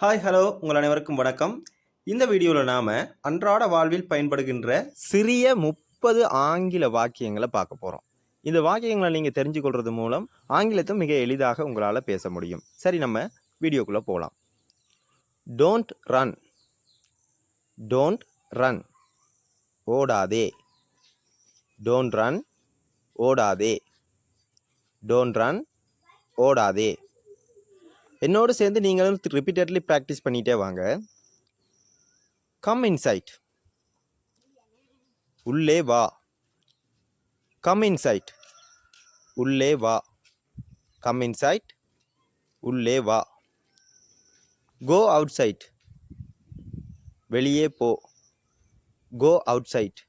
Hi hello உங்கள் அனைவருக்கும் வணக்கம். இந்த வீடியோவில் நாம் அன்றாட வாழ்வில் பயன்படுகின்ற சிறிய 30 ஆங்கில வாக்கியங்களை பார்க்க போகிறோம். இந்த வாக்கியங்களை நீங்கள் தெரிஞ்சுக்கொள்வது மூலம் ஆங்கிலத்தை மிக எளிதாக உங்களால் பேச முடியும். சரி, நம்ம வீடியோக்குள்ளே போகலாம். Don't run. டோன்ட் ரன், ஓடாதே. டோன்ட் ரன், ஓடாதே. டோன்ட் ரன், ஓடாதே. என்னோடு சேர்ந்து நீங்களும் ரிப்பீட்டட்லி ப்ராக்டிஸ் பண்ணிகிட்டே வாங்க. கம் இன்சைட், உள்ளே வா. கம் இன்சைட், உள்ளே வா. கம் இன்சைட், உள்ளே வா. கோ அவுட் சைட், வெளியே போ. கோ அவுட் சைட்,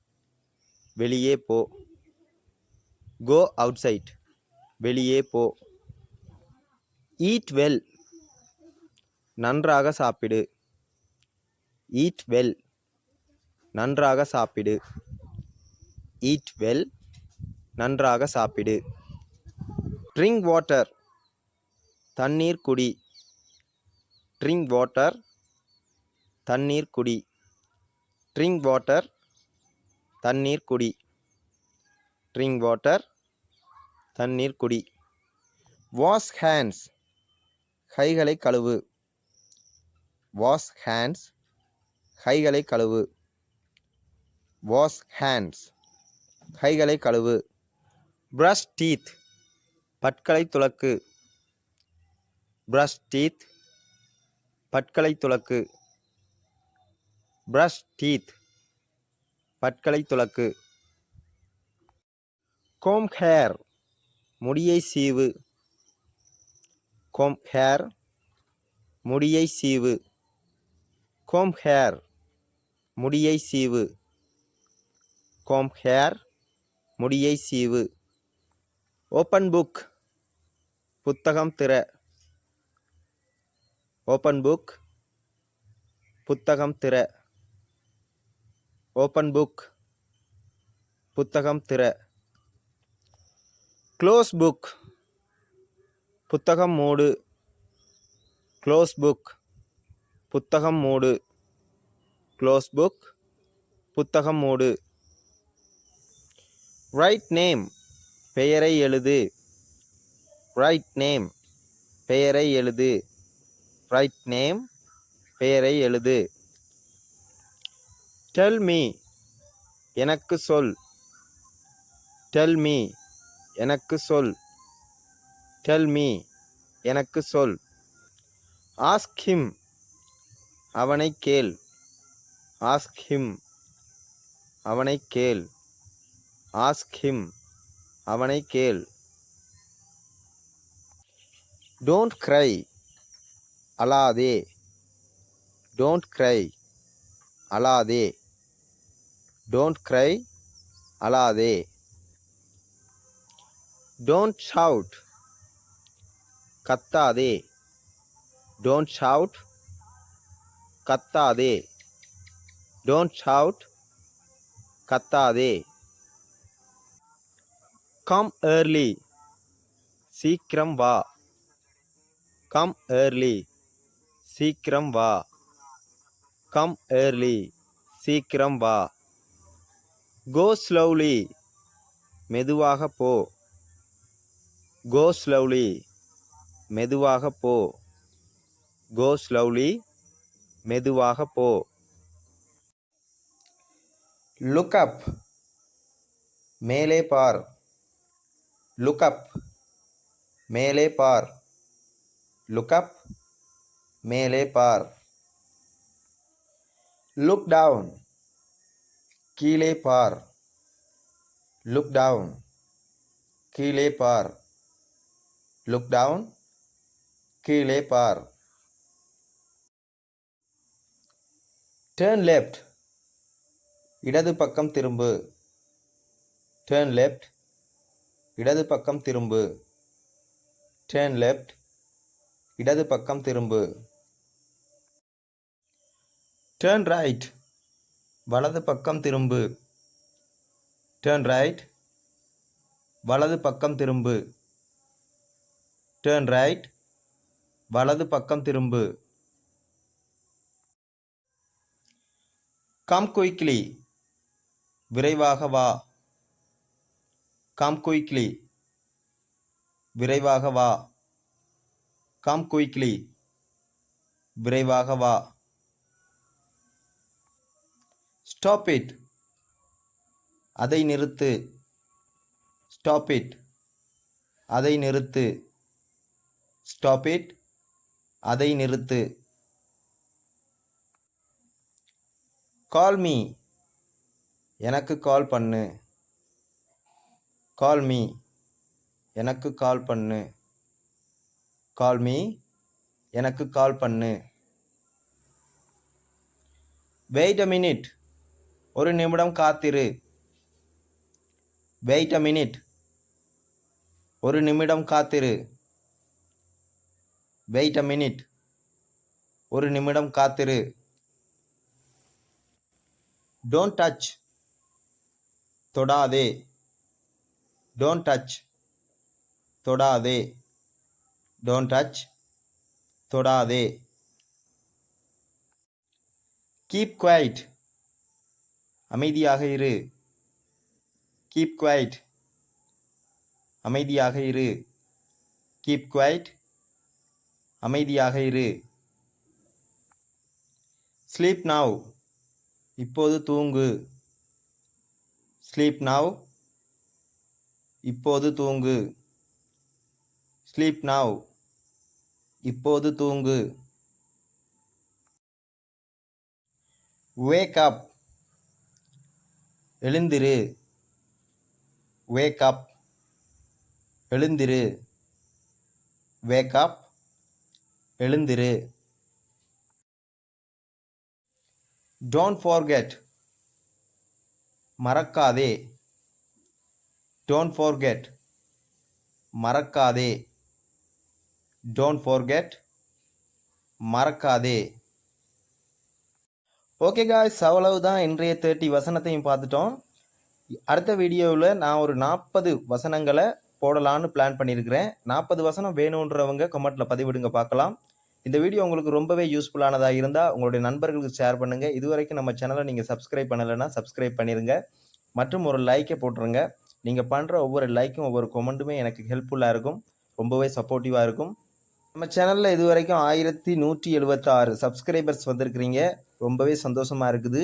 வெளியே போ. கோ அவுட் சைட், வெளியே போ. ஈட் வெல், நன்றாக சாப்பிடு. ஈட் வெல், நன்றாக சாப்பிடு. ஈட் வெல், நன்றாக சாப்பிடு. ட்ரிங்க் வாட்டர், தண்ணீர் குடி. ட்ரிங்க் வாட்டர், தண்ணீர் குடி. ட்ரிங்க் வாட்டர், தண்ணீர் குடி. ட்ரிங்க் வாட்டர், தண்ணீர் குடி. வாஷ் ஹேண்ட்ஸ், கைகளை கழுவு. வாஷ் ஹேண்ட்ஸ், கைகளை கழுவு. வாஷ் ஹேண்ட்ஸ், கைகளை கழுவு. பிரஷ் டீத், பற்களை துலக்கு. பிரஷ் டீத், பற்களை துலக்கு. பிரஷ் டீத், பற்களை துலக்கு. கோம் ஹேர், முடியை சீவு. கோம் ஹேர், முடியை சீவு. கோம் ஹேர், முடியை சீவு. கோம் ஹேர், முடியை சீவு. ஓப்பன் புக், புத்தகம் திற. ஓப்பன் புக், புத்தகம் திற. ஓப்பன் புக், புத்தகம் திற. க்ளோஸ் புக், புத்தகம் மூடு. க்ளோஸ் புக், புத்தகம் மூடு. க்ளோஸ் புக், புத்தகம் மூடு. ரைட் நேம், பெயரை எழுது. ரைட் நேம், பெயரை எழுது. ரைட் நேம், பெயரை எழுது. டெல் மீ, எனக்கு சொல். டெல் மீ, எனக்கு சொல். டெல் மீ, எனக்கு சொல். ஆஸ்க் ஹிம், அவனை கேள். ஆஸ்க் ஹிம், அவனை கேள். ஆஸ்க் ஹிம், அவனை கேள். டோன்ட் க்ரை, அழாதே. டோன்ட் க்ரை, அழாதே. டோன்ட் க்ரை, அழாதே. டோன்ட் ஷவுட், கத்தாதே. டோன்ட் ஷவுட், கத்தாதே. டோன்ட் ஷவுட், கத்தாதே. கம் ஏர்லி, சீக்கிரம் வா. கம் ஏர்லி, சீக்கிரம் வா. கம் ஏர்லி, சீக்கிரம் வா. கோ ஸ்லோலி, மெதுவாக போ. கோ ஸ்லோலி, மெதுவாக போ. கோ ஸ்லோலி, மெதுவாக போ. லுக் அப், மேலே பார். லுக் அப், மேலே பார். லுக் அப், மேலே பார். லுக் டவுன், கீழே பார். லுக் டவுன், கீழே பார். லுக் டவுன், கீழே பார். டேர்ன் லெஃப்ட், இடது பக்கம் திரும்பு. டேர்ன் லெஃப்ட், இடது பக்கம் திரும்பு. டேர்ன் லெஃப்ட், இடது பக்கம் திரும்பு. டேர்ன் ரைட், வலது பக்கம் திரும்பு. டேர்ன் ரைட், வலது பக்கம் திரும்பு. டேர்ன் ரைட், வலது பக்கம் திரும்பு. கம் குயிக்லி, விரைவாக வா. கம் குயிக்லி, விரைவாக வா. கம் குயிக்லி, விரைவாக வா. ஸ்டாப் இட், அதை நிறுத்து. ஸ்டாப் இட், அதை நிறுத்து. ஸ்டாப் இட், அதை நிறுத்து. கால் மீ, எனக்கு கால் பண்ணு. கால் மீ, எனக்கு கால் பண்ணு. கால் மீ, எனக்கு கால் பண்ணு. வெயிட் அ மினிட், ஒரு நிமிடம் காத்திரு. வெயிட் அ மினிட், ஒரு நிமிடம் காத்திரு. வெயிட் அ மினிட், ஒரு நிமிடம் காத்திரு. டோன்ட் டச், தொடாதே. டோன்ட் டச், தொடாதே. டோன்ட் டச், தொடாதே. கீப் குவைட், அமைதியாக இரு. கீப் குவைட், அமைதியாக இரு. கீப் குவைட், அமைதியாக இரு. ஸ்லீப் நவ், இப்போது தூங்கு. ஸ்லீப் நவ், இப்போது தூங்கு. ஸ்லீப் நவ், இப்போது தூங்கு. வேக் அப், எழுந்திரு. வேக் அப், எழுந்திரு. வேக் அப், எழுந்திரு. டோன்ட் ஃபார்கெட், மறக்காதே. டோன்ட் ஃபார்கெட், மறக்காதே. டோன்ட் ஃபார்கெட், மறக்காதே. ஓகே காய்ஸ், அவ்வளவுதான். இன்றைய 30 வசனத்தையும் பார்த்துட்டோம். அடுத்த வீடியோவில் நான் ஒரு 40 வசனங்களை போடலான்னு பிளான் பண்ணியிருக்கிறேன். 40 வசனம் வேணுன்றவங்க கமெண்ட்டில் பதிவிடுங்க பார்க்கலாம். இந்த வீடியோ உங்களுக்கு ரொம்பவே யூஸ்ஃபுல்லானதாக இருந்தால் உங்களுடைய நண்பர்களுக்கு ஷேர் பண்ணுங்கள். இதுவரைக்கும் நம்ம சேனலை நீங்கள் சப்ஸ்கிரைப் பண்ணலைன்னா சப்ஸ்கிரைப் பண்ணிடுங்க. மற்றும் ஒரு லைக்கை போட்டுருங்க. நீங்கள் பண்ணுற ஒவ்வொரு லைக்கும் ஒவ்வொரு கமெண்ட்டுமே எனக்கு ஹெல்ப்ஃபுல்லாக இருக்கும், ரொம்பவே சப்போர்ட்டிவாக இருக்கும். நம்ம சேனலில் இது வரைக்கும் 1176 சப்ஸ்கிரைபர்ஸ் வந்திருக்கிறீங்க. ரொம்பவே சந்தோஷமாக இருக்குது.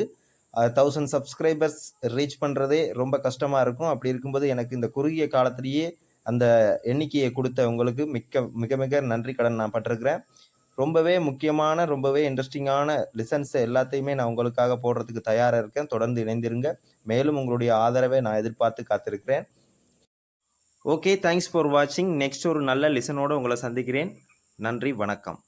1000 சப்ஸ்கிரைபர்ஸ் ரீச் பண்ணுறதே ரொம்ப கஷ்டமாக இருக்கும். அப்படி இருக்கும்போது எனக்கு இந்த குறுகிய காலத்திலேயே அந்த எண்ணிக்கையை கொடுத்த உங்களுக்கு மிக மிக நன்றி கடன் நான் பட்டிருக்கிறேன். ரொம்பவே முக்கியமான ரொம்பவே இன்ட்ரெஸ்டிங்கான லிசன்ஸ் எல்லாத்தையுமே நான் உங்களுக்காக போடுறதுக்கு தயாராக இருக்கேன். தொடர்ந்து இணைந்திருங்க. மேலும் உங்களுடைய ஆதரவை நான் எதிர்பார்த்து காத்திருக்கிறேன். ஓகே, தேங்க்ஸ் ஃபார் வாட்சிங். நெக்ஸ்ட் ஒரு நல்ல லிசனோடு உங்களை சந்திக்கிறேன். நன்றி, வணக்கம்.